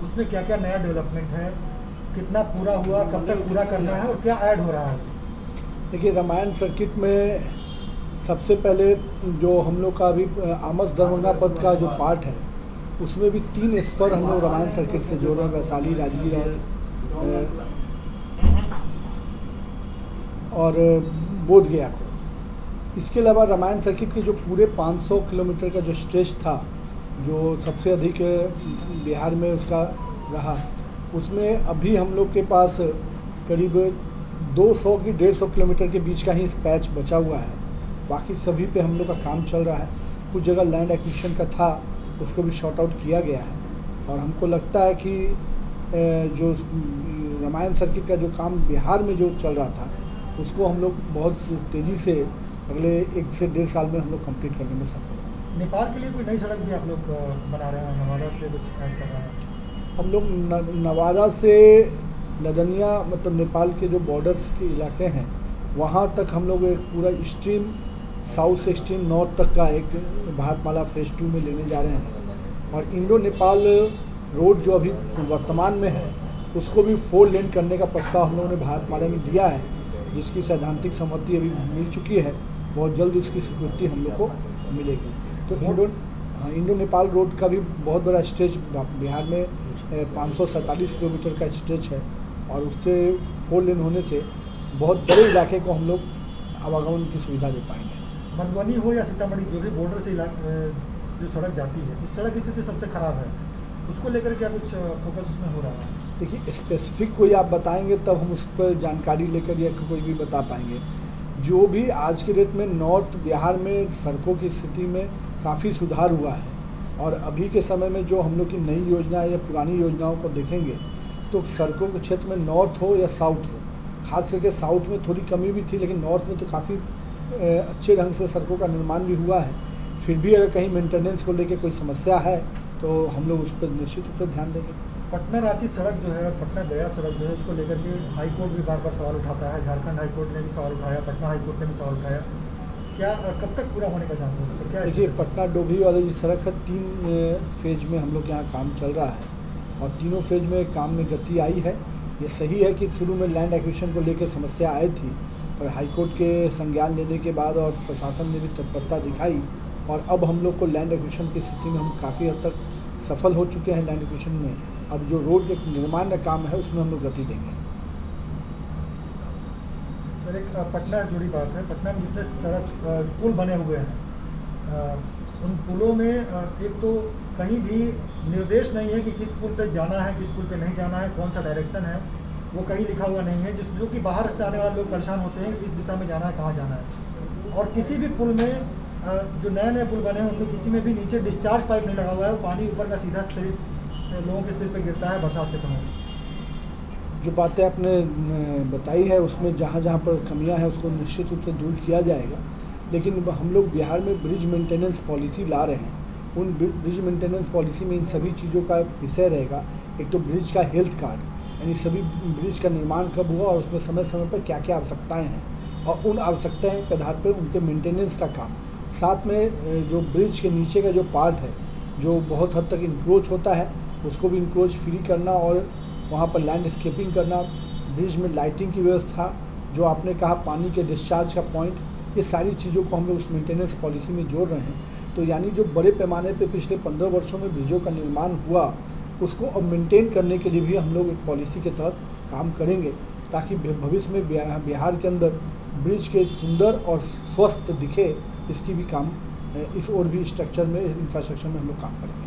उसमें क्या क्या नया डेवलपमेंट है, कितना पूरा हुआ, कब तक पूरा करना है और क्या ऐड हो रहा है उसमें? देखिए, रामायण सर्किट में सबसे पहले जो हम लोग का अभी आमस दरभंगा पथ का जो पार्ट है, उसमें भी 3 स्पर हम लोग रामायण सर्किट से जोड़ रहे हैं, वैशाली, राजगीर और बोध गया को। इसके अलावा रामायण सर्किट के जो पूरे 500 किलोमीटर का जो स्ट्रेच था, जो सबसे अधिक बिहार में उसका रहा, उसमें अभी हम लोग के पास करीब 200 की 150 किलोमीटर के बीच का ही पैच बचा हुआ है। बाकी सभी पे हम लोग का काम चल रहा है। कुछ जगह लैंड एक्विजिशन का था, उसको भी शॉर्ट आउट किया गया है और हमको लगता है कि जो रामायण सर्किट का जो काम बिहार में जो चल रहा था, उसको हम लोग बहुत तेज़ी से अगले 1 से 1.5 साल में हम लोग कंप्लीट करने में सफल होंगे। नेपाल के लिए कोई नई सड़क भी आप लोग बना रहे हैं, नवादा से कुछ ऐड कर रहे हैं? हम लोग नवादा से लदनिया, मतलब नेपाल के जो बॉर्डर्स के इलाके हैं, वहाँ तक हम लोग एक पूरा स्ट्रीम साउथ से स्ट्रीम नॉर्थ तक का एक भारतमाला फेज़ 2 में लेने जा रहे हैं। और इंडो नेपाल रोड जो अभी वर्तमान में है, उसको भी 4 लेन करने का प्रस्ताव हम लोगों ने भारतमाला में दिया है, जिसकी सैद्धांतिक सहमति अभी मिल चुकी है। बहुत जल्द उसकी स्वीकृति हम लोग को मिलेगी। तो इंडो नेपाल रोड का भी बहुत बड़ा स्ट्रेच बिहार में 547 किलोमीटर का स्ट्रेच है और उससे 4 लेन होने से बहुत बड़े इलाके को हम लोग आवागमन की सुविधा दे पाएंगे। मधुबनी हो या सीतामढ़ी, जो भी बॉर्डर से जो सड़क जाती है, उस सड़क की स्थिति सबसे खराब है, उसको लेकर क्या कुछ फोकस उसमें हो रहा है? देखिए, स्पेसिफिक कोई आप बताएंगे तब हम उस पर जानकारी लेकर या कोई भी बता पाएंगे। जो भी आज के डेट में नॉर्थ बिहार में सड़कों की स्थिति में काफ़ी सुधार हुआ है और अभी के समय में जो हम लोग की नई योजना या पुरानी योजनाओं को देखेंगे तो सड़कों के क्षेत्र में नॉर्थ हो या साउथ हो, खास करके साउथ में थोड़ी कमी भी थी, लेकिन नॉर्थ में तो काफ़ी अच्छे ढंग से सड़कों का निर्माण भी हुआ है। फिर भी अगर कहीं मेंटेनेंस को लेकर कोई समस्या है तो हम लोग उस पर निश्चित रूप से ध्यान देंगे। पटना रांची सड़क जो है, पटना गया सड़क जो है, उसको लेकर के हाई कोर्ट भी बार बार सवाल उठाता है, झारखंड हाई कोर्ट ने भी सवाल उठाया, पटना हाई कोर्ट ने भी सवाल उठाया। क्या कब तक पूरा होने का चांस है सर? क्या देखिए, पटना डोभी वाली जो सड़क है, 3 फेज में हम लोग यहाँ काम चल रहा है और तीनों फेज में काम में गति आई है। ये सही है कि शुरू में लैंड एक्विजिशन को लेकर समस्या आई थी, पर हाईकोर्ट के संज्ञान लेने के बाद और प्रशासन ने भी तत्परता दिखाई और अब हम लोग को लैंड एक्विजिशन की स्थिति में हम काफ़ी हद तक सफल हो चुके हैं लैंड एक्विजिशन में। अब जो रोड के निर्माण का काम है उसमें हम लोग गति देंगे। सर, एक पटना से जुड़ी बात है। पटना में जितने सड़क पुल बने हुए हैं, उन पुलों में एक तो कहीं भी निर्देश नहीं है कि किस पुल पे जाना है, किस पुल पे नहीं जाना है, कौन सा डायरेक्शन है, वो कहीं लिखा हुआ नहीं है, जो कि बाहर से आने वाले लोग परेशान होते हैं किस दिशा में जाना है, कहाँ जाना है। और किसी भी पुल में जो नए नए पुल बने हैं उनमें किसी में भी नीचे डिस्चार्ज पाइप नहीं लगा हुआ है, पानी ऊपर का सीधा लोगों के सिर पे गिरता है बरसात के समय। जो बातें आपने बताई है उसमें जहाँ जहाँ पर कमियाँ हैं उसको निश्चित रूप से दूर किया जाएगा, लेकिन हम लोग बिहार में ब्रिज मेंटेनेंस पॉलिसी ला रहे हैं। उन ब्रिज मेंटेनेंस पॉलिसी में इन सभी चीज़ों का विषय रहेगा। एक तो ब्रिज का हेल्थ कार्ड, यानी सभी ब्रिज का निर्माण कब हुआ और उसमें समय समय पर क्या क्या आवश्यकताएँ हैं और उन आवश्यकताओं के आधार पर उनके मेंटेनेंस का काम। साथ में जो ब्रिज के नीचे का जो पार्ट है जो बहुत हद तक इंक्रोच होता है, उसको भी इंक्रोच फ्री करना और वहाँ पर लैंडस्केपिंग करना, ब्रिज में लाइटिंग की व्यवस्था, जो आपने कहा पानी के डिस्चार्ज का पॉइंट, ये सारी चीज़ों को हम लोग उस मेंटेनेंस पॉलिसी में जोड़ रहे हैं। तो यानी जो बड़े पैमाने पे पिछले 15 वर्षों में ब्रिजों का निर्माण हुआ, उसको अब मेंटेन करने के लिए भी हम लोग एक पॉलिसी के तहत काम करेंगे, ताकि भविष्य में बिहार के अंदर ब्रिज के सुंदर और स्वस्थ दिखे, इसकी भी काम इस और भी स्ट्रक्चर में, इंफ्रास्ट्रक्चर में हम लोग काम करेंगे।